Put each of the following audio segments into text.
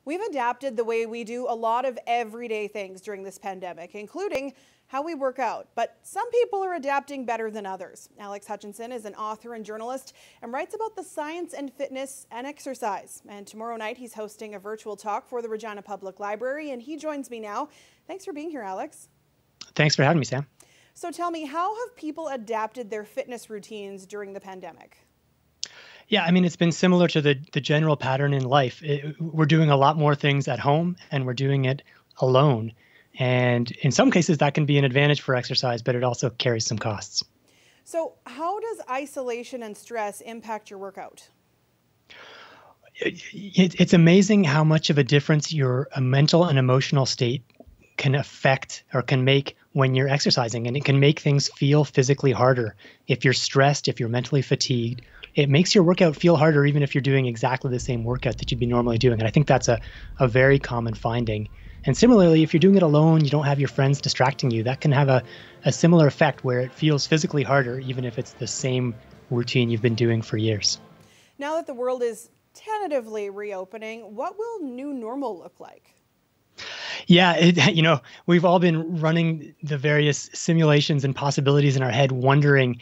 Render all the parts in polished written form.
We've adapted the way we do a lot of everyday things during this pandemic, including how we work out. But some people are adapting better than others. Alex Hutchinson is an author and journalist and writes about the science and fitness and exercise. And tomorrow night, he's hosting a virtual talk for the Regina Public Library, and he joins me now. Thanks for being here, Alex. Thanks for having me, Sam. So tell me, how have people adapted their fitness routines during the pandemic? Yeah, I mean, it's been similar to the general pattern in life. We're doing a lot more things at home and we're doing it alone. And in some cases, that can be an advantage for exercise, but it also carries some costs. So how does isolation and stress impact your workout? It's amazing how much of a difference your mental and emotional state can affect or can make when you're exercising. And it can make things feel physically harder. If you're stressed, if you're mentally fatigued, it makes your workout feel harder, even if you're doing exactly the same workout that you'd be normally doing. And I think that's a very common finding. And similarly, if you're doing it alone, you don't have your friends distracting you, that can have a similar effect where it feels physically harder, even if it's the same routine you've been doing for years. Now that the world is tentatively reopening, what will new normal look like? Yeah, we've all been running the various simulations and possibilities in our head, wondering,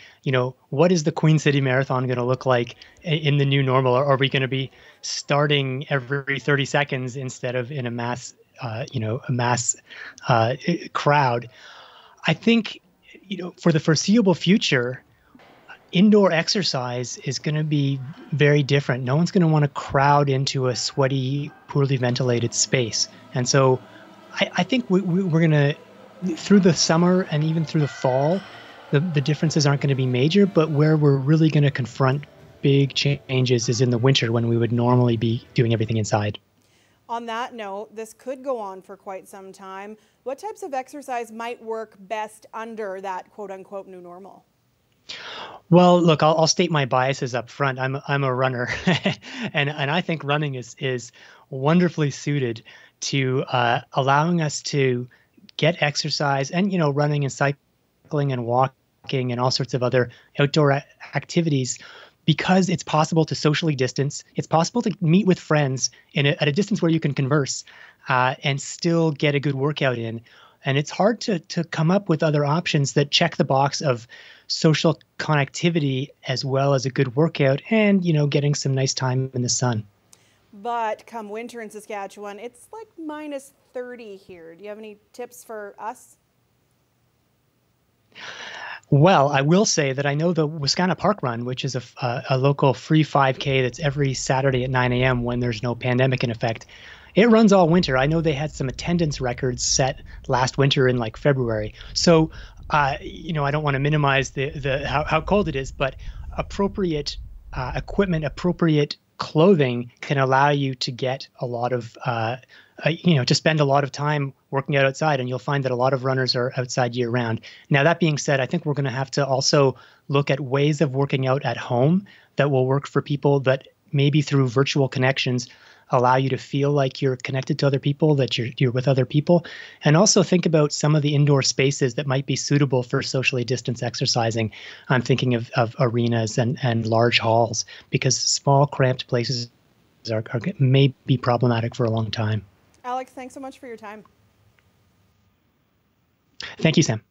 what is the Queen City Marathon going to look like in the new normal? Or are we going to be starting every 30 seconds instead of in a mass crowd? I think, for the foreseeable future, indoor exercise is going to be very different. No one's going to want to crowd into a sweaty, poorly ventilated space. And so I think we're going to, through the summer and even through the fall, the differences aren't going to be major, but where we're really going to confront big changes is in the winter when we would normally be doing everything inside. On that note, this could go on for quite some time. What types of exercise might work best under that quote unquote new normal? Well, look, I'll state my biases up front. I'm a runner, and I think running is wonderfully suited to allowing us to get exercise and running and cycling and walking and all sorts of other outdoor activities, because it's possible to socially distance. It's possible to meet with friends at a distance where you can converse and still get a good workout in. And it's hard to come up with other options that check the box of social connectivity as well as a good workout and, getting some nice time in the sun. But come winter in Saskatchewan, it's like minus 30 here. Do you have any tips for us? Well, I will say that I know the Wascana Park Run, which is a local free 5K that's every Saturday at 9 a.m. when there's no pandemic in effect. It runs all winter. I know they had some attendance records set last winter in like February. So, I don't want to minimize how cold it is, but appropriate equipment, appropriate clothing can allow you to get a lot of, to spend a lot of time working out outside. And you'll find that a lot of runners are outside year round. Now, that being said, I think we're going to have to also look at ways of working out at home that will work for people, that maybe through virtual connections allow you to feel like you're connected to other people, that you're with other people. And also think about some of the indoor spaces that might be suitable for socially distanced exercising. I'm thinking of arenas and large halls, because small, cramped places may be problematic for a long time. Alex, thanks so much for your time. Thank you, Sam.